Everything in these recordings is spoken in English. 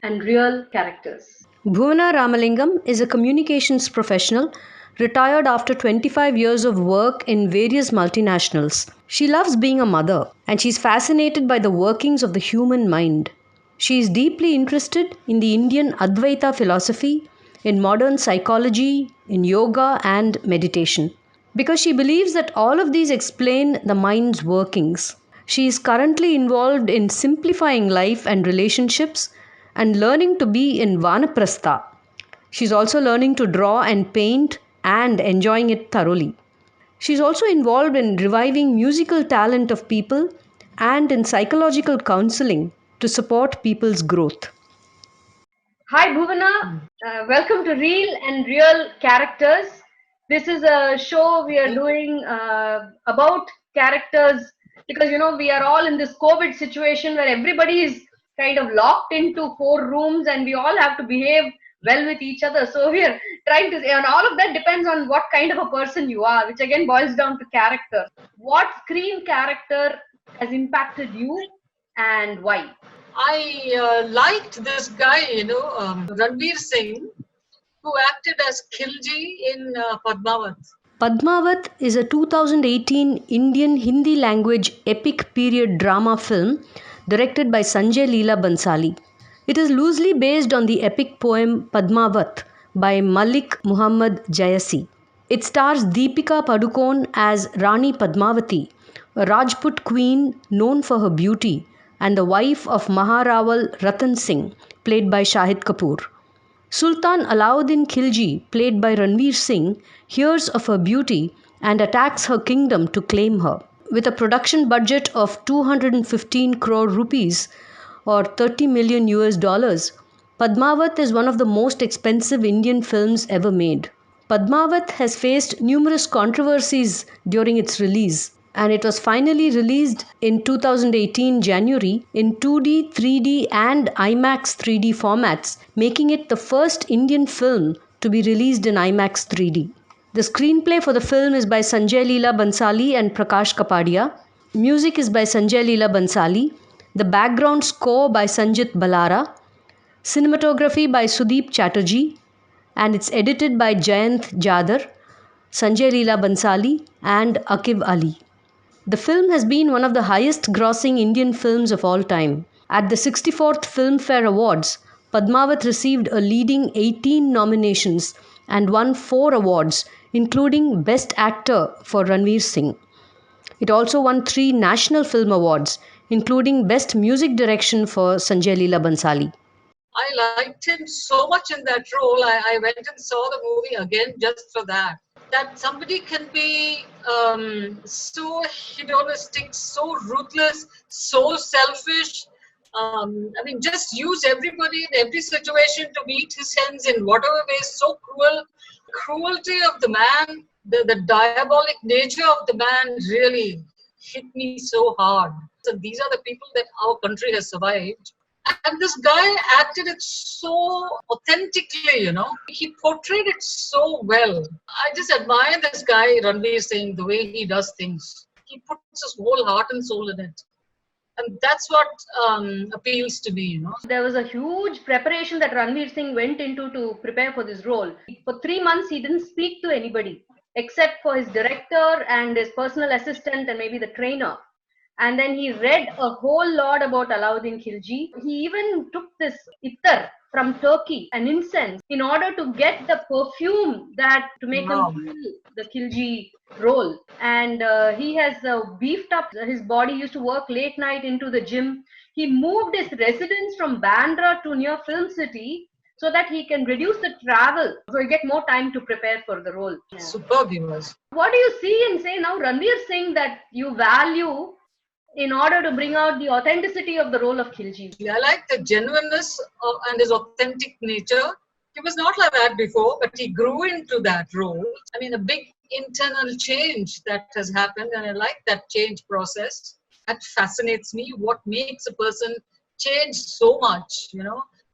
and Real Characters. Bhuvana Ramalingam is a communications professional retired after 25 years of work in various multinationals. She loves being a mother and she's fascinated by the workings of the human mind. She is deeply interested in the Indian Advaita philosophy, in modern psychology, in yoga, and meditation. Because she believes that all of these explain the mind's workings. She is currently involved in simplifying life and relationships and learning to be in Vanaprastha. She's also learning to draw and paint and enjoying it thoroughly. She's also involved in reviving musical talent of people and in psychological counseling to support people's growth. Hi Bhuvana, welcome to Real and Real Characters. This is a show we are doing about characters because we are all in this COVID situation where everybody is kind of locked into four rooms and we all have to behave well with each other. So we are trying to, and all of that depends on what kind of a person you are, which again boils down to character. What screen character has impacted you and why? I liked this guy, Ranveer Singh, who acted as Khilji in Padmavat. Padmavat is a 2018 Indian Hindi language epic period drama film directed by Sanjay Leela Bansali. It is loosely based on the epic poem Padmavat by Malik Muhammad Jayasi. It stars Deepika Padukone as Rani Padmavati, a Rajput queen known for her beauty and the wife of Maharawal Ratan Singh, played by Shahid Kapoor. Sultan Alauddin Khilji, played by Ranveer Singh, hears of her beauty and attacks her kingdom to claim her. With a production budget of 215 crore rupees or 30 million US dollars, Padmavat is one of the most expensive Indian films ever made. Padmavat has faced numerous controversies during its release, and it was finally released in 2018 January in 2D, 3D, and IMAX 3D formats, making it the first Indian film to be released in IMAX 3D. The screenplay for the film is by Sanjay Leela Bansali and Prakash Kapadia. Music is by Sanjay Leela Bansali. The background score by Sanjit Balara. Cinematography by Sudeep Chatterjee, and it's edited by Jayant Jadar, Sanjay Leela Bansali, and Akib Ali. The film has been one of the highest grossing Indian films of all time. At the 64th Filmfare Awards, Padmavat received a leading 18 nominations and won 4 awards, including Best Actor for Ranveer Singh. It also won 3 National Film Awards, including Best Music Direction for Sanjay Leela Bansali. I liked him so much in that role. I went and saw the movie again just for that. That somebody can be so hedonistic, so ruthless, so selfish. Just use everybody in every situation to meet his ends in whatever way. So cruel. Cruelty of the man, the diabolic nature of the man really hit me so hard. So these are the people that our country has survived. And this guy acted it so authentically, He portrayed it so well. I just admire this guy, Ranveer Singh, the way he does things. He puts his whole heart and soul in it. And that's what appeals to me, There was a huge preparation that Ranveer Singh went into to prepare for this role. For 3 months, he didn't speak to anybody except for his director and his personal assistant and maybe the trainer. And then he read a whole lot about Alauddin Khilji. He even took this ittar from Turkey, an incense, in order to get the perfume that to make him feel the Khilji role. And he has beefed up his body. He used to work late night into the gym. He moved his residence from Bandra to near Film City so that he can reduce the travel, so he get more time to prepare for the role. Superb he was. What do you see and say now, Ranveer Singh, that you value in order to bring out the authenticity of the role of Khilji? I like the genuineness and his authentic nature. He was not like that before, but he grew into that role. A big internal change that has happened, and I like that change process. That fascinates me. What makes a person change so much,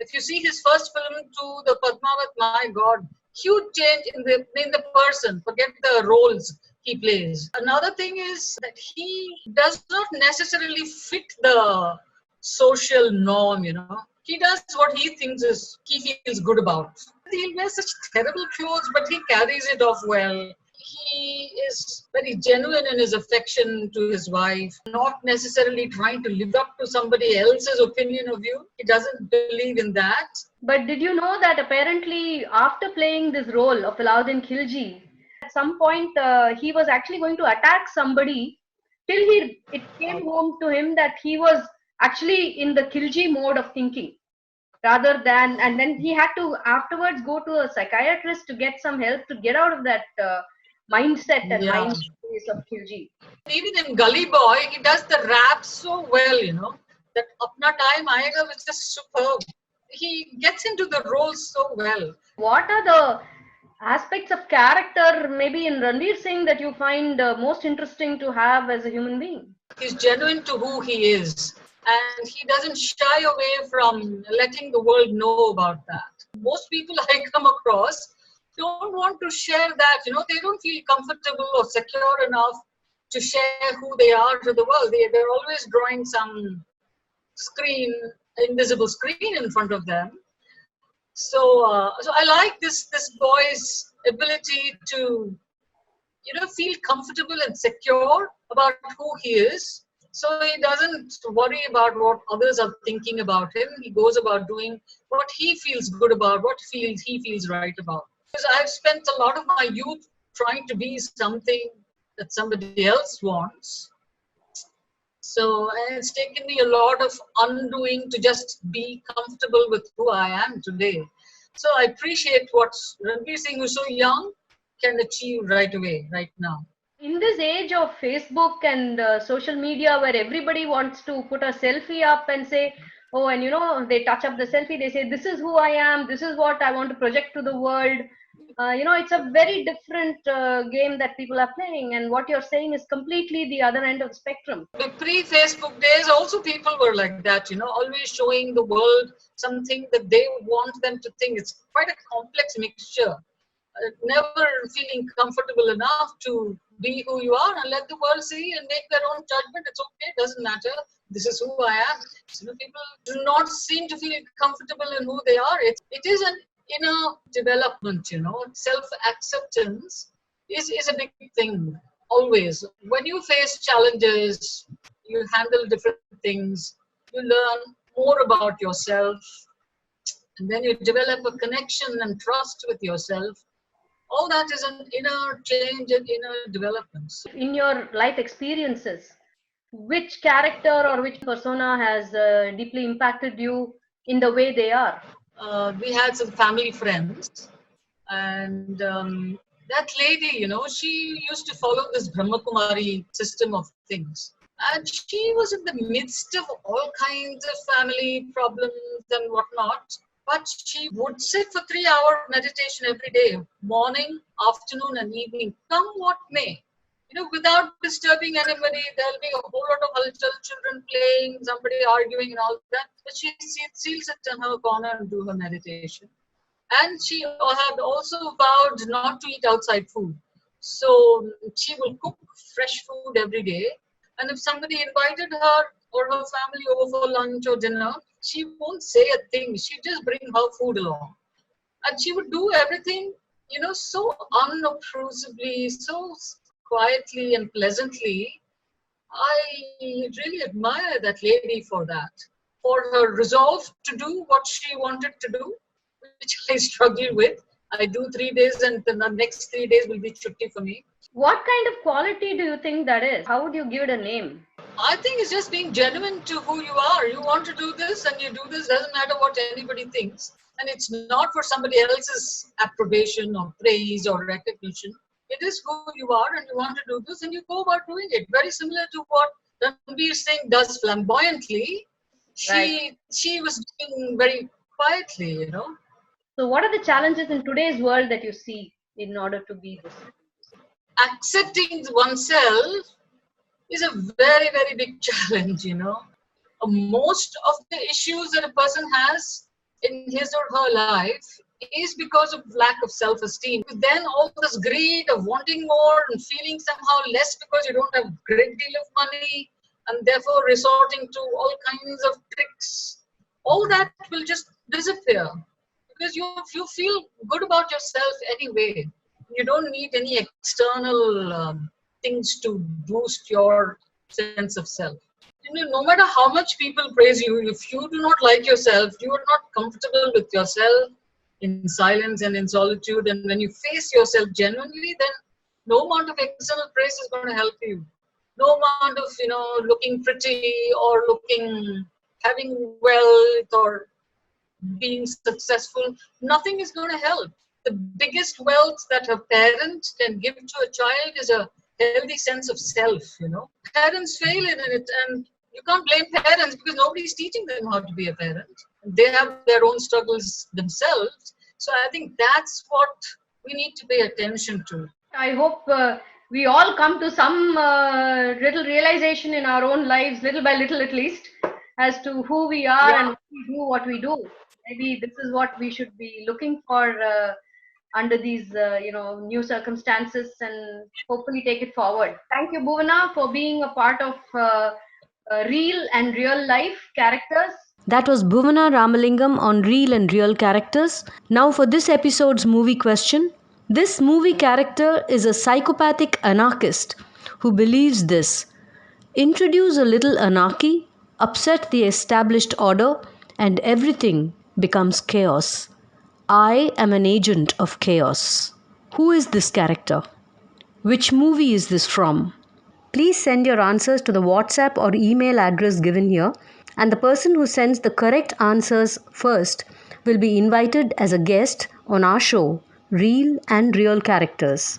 If you see his first film to the Padmavat, my God, huge change in the person. Forget the roles he plays. Another thing is that he does not necessarily fit the social norm, He does what he thinks he feels good about. He'll wear such terrible clothes, but he carries it off well. He is very genuine in his affection to his wife, not necessarily trying to live up to somebody else's opinion of you. He doesn't believe in that. But did you know that apparently after playing this role of Alauddin Khilji, at some point he was actually going to attack somebody till it came home to him that he was actually in the Khilji mode of thinking rather than, and then he had to afterwards go to a psychiatrist to get some help to get out of that mindset and mind space of Khilji. Even in Gully Boy, he does the rap so well, that Apna Time Aayega was just superb. He gets into the role so well. What are the aspects of character maybe in Ranveer Singh that you find most interesting to have as a human being? He's genuine to who he is, and he doesn't shy away from letting the world know about that. Most people I come across don't want to share that, they don't feel comfortable or secure enough to share who they are to the world. They're always drawing some invisible screen in front of them. So I like this boy's ability to, feel comfortable and secure about who he is. So he doesn't worry about what others are thinking about him. He goes about doing what he feels good about, what he feels right about. Because I've spent a lot of my youth trying to be something that somebody else wants. So it's taken me a lot of undoing to just be comfortable with who I am today. So I appreciate what Ranveer Singh, who's so young, can achieve right away, right now. In this age of Facebook and social media where everybody wants to put a selfie up and say, oh, and they touch up the selfie, they say, this is who I am, this is what I want to project to the world. It's a very different game that people are playing, and what you're saying is completely the other end of the spectrum. The pre-Facebook days also people were like that, always showing the world something that they want them to think. It's quite a complex mixture. Never feeling comfortable enough to be who you are and let the world see and make their own judgment. It's okay, it doesn't matter. This is who I am. So people do not seem to feel comfortable in who they are. It is an inner development, self-acceptance is a big thing always. When you face challenges, you handle different things, you learn more about yourself, and then you develop a connection and trust with yourself. All that is an inner change and inner development. In your life experiences, which character or which persona has deeply impacted you in the way they are? We had some family friends, and that lady, she used to follow this Brahma Kumari system of things. And she was in the midst of all kinds of family problems and whatnot. But she would sit for 3-hour meditation every day, morning, afternoon, and evening, come what may. Without disturbing anybody. There'll be a whole lot of little children playing, somebody arguing and all that. But she'll sit in her corner and do her meditation. And she had also vowed not to eat outside food. So she will cook fresh food every day. And if somebody invited her or her family over for lunch or dinner, she won't say a thing. She'd just bring her food along. And she would do everything, so unobtrusively, so quietly and pleasantly. I really admire that lady for that, for her resolve to do what she wanted to do, which I struggle with. I do 3 days and the next 3 days will be chutti for me. What kind of quality do you think that is? How would you give it a name? I think it's just being genuine to who you are. You want to do this and you do this, doesn't matter what anybody thinks. And it's not for somebody else's approbation or praise or recognition. It is who you are and you want to do this and you go about doing it. Very similar to what Ranveer Singh does flamboyantly. Right. She was doing very quietly, So what are the challenges in today's world that you see in order to be this? Accepting oneself is a very, very big challenge, Most of the issues that a person has in his or her life is because of lack of self-esteem. Then all this greed of wanting more and feeling somehow less because you don't have a great deal of money and therefore resorting to all kinds of tricks all that will just disappear because you feel good about yourself anyway. You don't need any external things to boost your sense of self. No matter how much people praise you, if you do not like yourself, you are not comfortable with yourself in silence and in solitude. And when you face yourself genuinely, then no amount of external praise is going to help you. No amount of, looking pretty or having wealth or being successful, nothing is going to help. The biggest wealth that a parent can give to a child is a healthy sense of self. Parents fail in it, and you can't blame parents because nobody's teaching them how to be a parent. They have their own struggles themselves. So I think that's what we need to pay attention to. I hope we all come to some little realization in our own lives, little by little at least, as to who we are and what we do. Maybe this is what we should be looking for under these new circumstances, and hopefully take it forward. Thank you, Bhuvana, for being a part of real and real life characters. That was Bhuvana Ramalingam on Real and Real Characters. Now for this episode's movie question. This movie character is a psychopathic anarchist who believes this: introduce a little anarchy, upset the established order, and everything becomes chaos. I am an agent of chaos. Who is this character? Which movie is this from? Please send your answers to the WhatsApp or email address given here, and the person who sends the correct answers first will be invited as a guest on our show, Real and Real Characters.